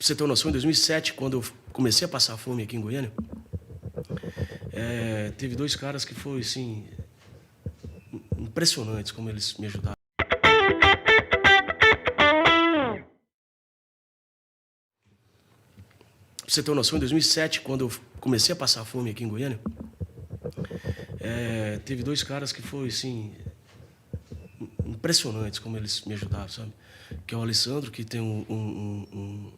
você ter uma noção, em 2007, quando eu comecei a passar fome aqui em Goiânia, teve dois caras que foi, assim, impressionantes como eles me ajudaram. Pra você ter uma noção, em 2007, quando eu comecei a passar fome aqui em Goiânia, teve dois caras que foi, assim, impressionantes como eles me ajudaram, sabe? Que é o Alessandro, que tem um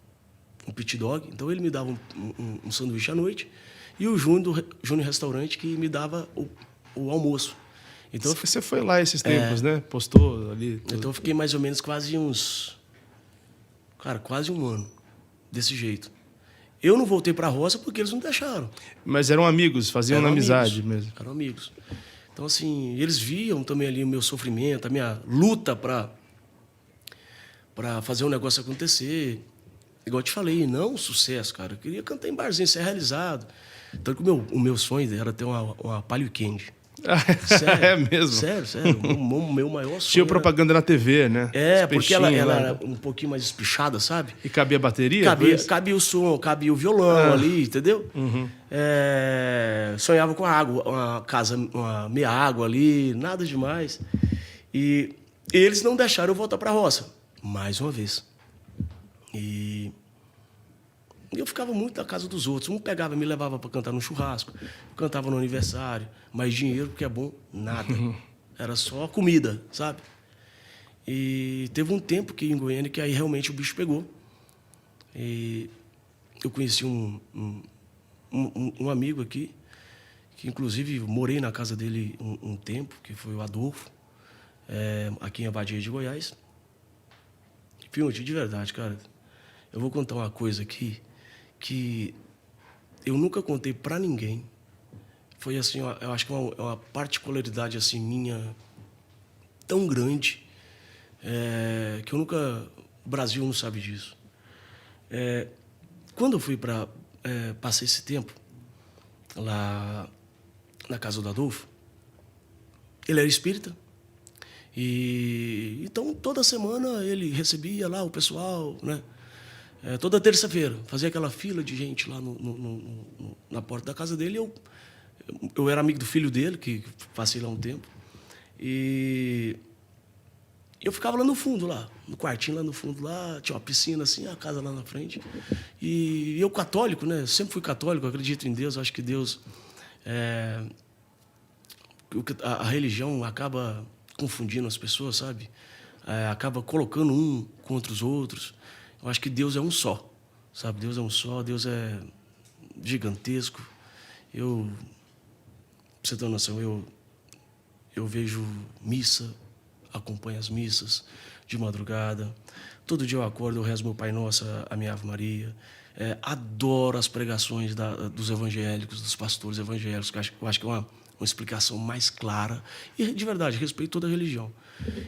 pit dog, então ele me dava um sanduíche à noite, e o Júnior Restaurante, que me dava o almoço. Então, você foi lá esses tempos, né? Postou ali. Tudo. Então eu fiquei mais ou menos quase um ano desse jeito. Eu não voltei para a roça porque eles não deixaram. Mas eram amigos, faziam na amizade mesmo. Eram amigos. Então, assim, eles viam também ali o meu sofrimento, a minha luta para fazer o negócio acontecer. Igual eu te falei, não um sucesso, cara. Eu queria cantar em barzinho, ser realizado. Tanto que o meu sonho era ter uma Palio Candy. Sério, é mesmo? Sério. O meu maior sonho. Tinha propaganda na TV, né? Porque ela era um pouquinho mais espichada, sabe? E cabia bateria? Cabia o som, cabia o violão ali, entendeu? Uhum. Sonhava com uma casa, uma meia água ali, nada demais. E eles não deixaram eu voltar para a roça, mais uma vez. E eu ficava muito na casa dos outros. Um pegava, me levava para cantar no churrasco, cantava no aniversário, mas dinheiro, porque é bom, nada. Era só comida, sabe? E teve um tempo que em Goiânia que aí realmente o bicho pegou. E eu conheci um amigo aqui, que inclusive morei na casa dele um tempo, que foi o Adolfo, aqui em Abadia de Goiás. Pionte, de verdade, cara, eu vou contar uma coisa aqui que eu nunca contei pra ninguém. Foi assim, eu acho que uma particularidade assim minha tão grande que eu nunca... O Brasil não sabe disso. Quando eu fui para... passei esse tempo lá na casa do Adolfo, ele era espírita. E então toda semana ele recebia lá o pessoal, né? Toda terça-feira fazia aquela fila de gente lá na porta da casa dele. Eu era amigo do filho dele, que passei lá um tempo, e eu ficava lá no fundo, lá no quartinho lá no fundo, lá tinha uma piscina assim, a casa lá na frente. E eu católico, né? Sempre fui católico, acredito em Deus, acho que Deus a religião acaba confundindo as pessoas, sabe? Acaba colocando um contra os outros. Eu acho que Deus é um só, sabe? Deus é um só, Deus é gigantesco. Pra você ter uma noção, eu vejo missa, acompanho as missas de madrugada. Todo dia eu acordo, eu rezo meu Pai Nosso, a minha Ave Maria. Adoro as pregações dos evangélicos, dos pastores evangélicos, que eu acho que é uma explicação mais clara. E, de verdade, respeito toda a religião.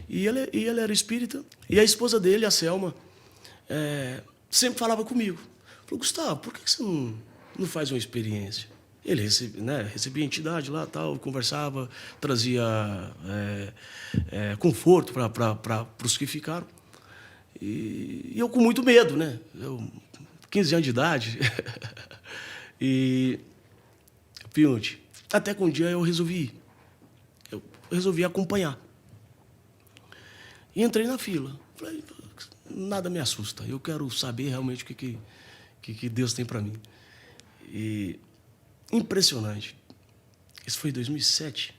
E ele era espírita. E a esposa dele, a Selma, sempre falava comigo. Falou, Gustavo, por que você não faz uma experiência? Ele recebia entidade lá, tal, conversava, trazia conforto para os que ficaram. E eu com muito medo, né? 15 anos de idade. E, Pionte, até que um dia eu resolvi acompanhar. E entrei na fila. Falei, nada me assusta. Eu quero saber realmente o que Deus tem para mim. E impressionante. Isso foi em 2007.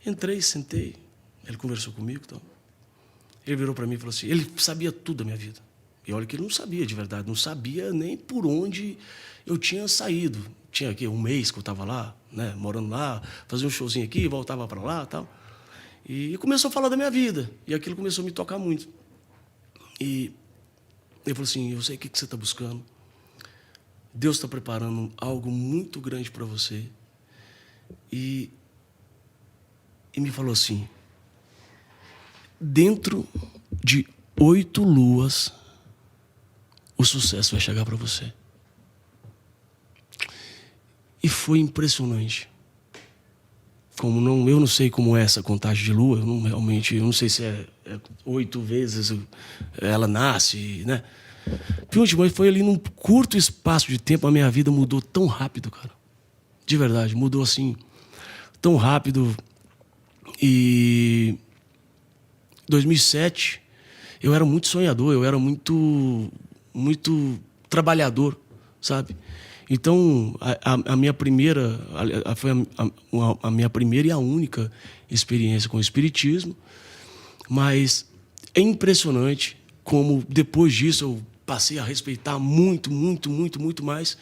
Entrei, sentei. Ele conversou comigo. Então. Ele virou para mim e falou assim, ele sabia tudo da minha vida. E olha que ele não sabia de verdade. Não sabia nem por onde eu tinha saído. Tinha aqui um mês que eu estava lá, né, morando lá, fazia um showzinho aqui, voltava para lá e tal. E começou a falar da minha vida. E aquilo começou a me tocar muito. E ele falou assim, eu sei o que você está buscando. Deus está preparando algo muito grande para você. E me falou assim, dentro de 8 luas, o sucesso vai chegar para você. E foi impressionante. Eu não sei como é essa contagem de lua, eu não sei se 8 vezes ela nasce, né? Mas foi ali num curto espaço de tempo, a minha vida mudou tão rápido, cara. De verdade, mudou assim, tão rápido. E 2007, eu era muito sonhador, eu era muito trabalhador, sabe? Então, a minha primeira, foi a minha primeira e a única experiência com o espiritismo, mas é impressionante como depois disso eu passei a respeitar muito mais,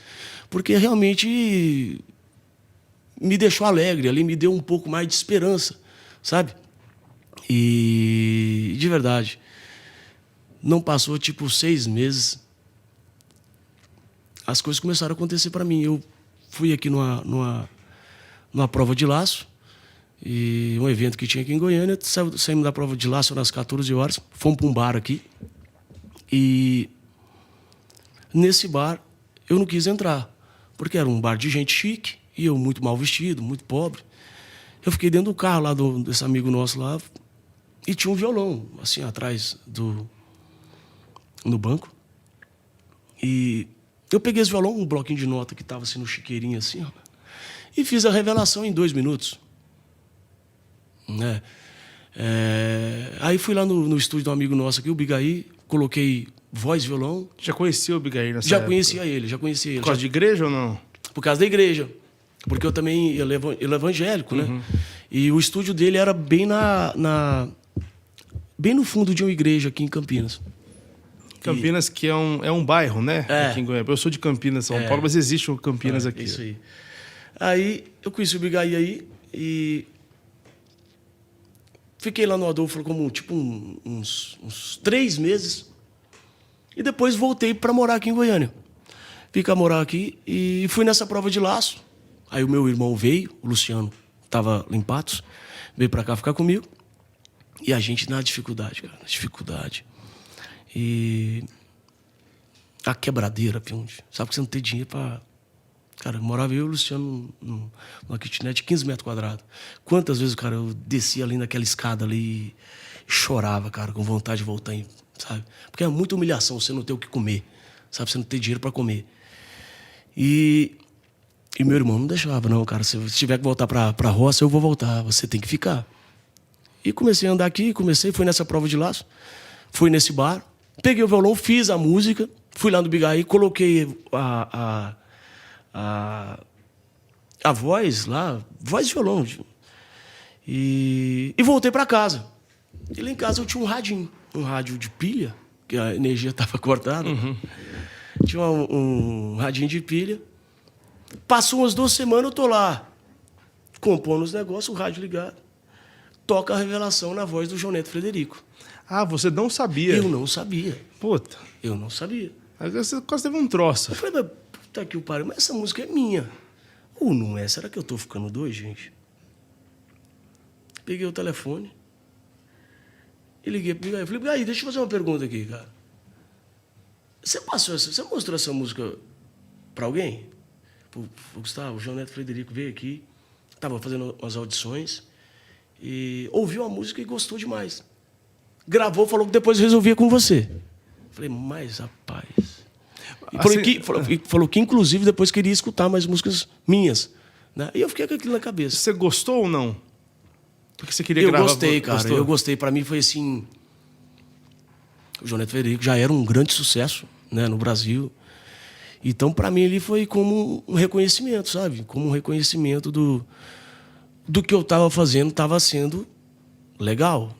porque realmente me deixou alegre, ali me deu um pouco mais de esperança, sabe? E de verdade, não passou tipo 6 meses, as coisas começaram a acontecer para mim. Eu fui aqui numa prova de laço, e um evento que tinha aqui em Goiânia, saímos da prova de laço às 14 horas, fomos para um bar aqui, e nesse bar eu não quis entrar, porque era um bar de gente chique, e eu muito mal vestido, muito pobre. Eu fiquei dentro do carro lá desse amigo nosso lá, e tinha um violão, assim, atrás no banco. E eu peguei esse violão, um bloquinho de nota que estava assim no chiqueirinho, assim, ó, e fiz a revelação em 2 minutos. Né? Aí fui lá no estúdio de um amigo nosso aqui, o Bigaí, coloquei voz e violão. Já conhecia o Bigaí nessa Já época? conhecia ele, já conhecia ele. Por causa de igreja ou não? Por causa da igreja. Porque eu também, ele é evangélico, né? E o estúdio dele era bem bem no fundo de uma igreja aqui em Campinas. Campinas, que é um bairro, né? Aqui em Goiânia. Eu sou de Campinas, São Paulo, mas existe o Campinas aqui. Isso aí. Aí eu conheci o Bigaí aí e fiquei lá no Adolfo como tipo uns 3 meses. E depois voltei para morar aqui em Goiânia. Fiquei a morar aqui e fui nessa prova de laço. Aí o meu irmão veio, o Luciano, estava em Patos, veio para cá ficar comigo. E a gente na dificuldade, cara, na dificuldade. E a quebradeira, Pionde. Sabe que você não tem dinheiro para... Cara, morava eu e o Luciano numa kitnet de 15 metros quadrados. Quantas vezes, cara, eu descia ali naquela escada ali e chorava, cara, com vontade de voltar, sabe? Porque é muita humilhação você não ter o que comer, sabe? Você não ter dinheiro para comer. E meu irmão não deixava, não, cara. Se tiver que voltar pra roça, eu vou voltar. Você tem que ficar. E comecei a andar aqui, fui nessa prova de laço, fui nesse bar, peguei o violão, fiz a música, fui lá no Bigaí, coloquei a voz lá, voz de violão. E voltei para casa. E lá em casa eu tinha um rádio de pilha, que a energia estava cortada. Tinha um radinho de pilha. Passou umas 2 semanas, eu tô lá, compondo os negócios, o rádio ligado. Toca a revelação na voz do João Neto Frederico. Ah, você não sabia? Eu não sabia. Puta. Eu não sabia. Aí você quase teve um troço. Eu falei, mas puta que o pariu, mas essa música é minha. Ou não é? Será que eu tô ficando doido, gente? Peguei o telefone e liguei pro Bigaí. Falei, Bigaí, deixa eu fazer uma pergunta aqui, cara. Você mostrou essa música pra alguém? Pro Gustavo, o João Neto Frederico veio aqui, tava fazendo umas audições e ouviu a música e gostou demais. Gravou, falou que depois resolvia com você. Falei, mas rapaz... Falou que, inclusive, depois queria escutar mais músicas minhas. Né? E eu fiquei com aquilo na cabeça. Você gostou ou não? Porque você queria gravar... Eu gostei, cara. Gostou? Eu gostei. Pra mim foi assim... O João Neto Frederico já era um grande sucesso, né, no Brasil. Então, pra mim, ele foi como um reconhecimento, sabe? Como um reconhecimento do que eu tava fazendo, tava sendo legal.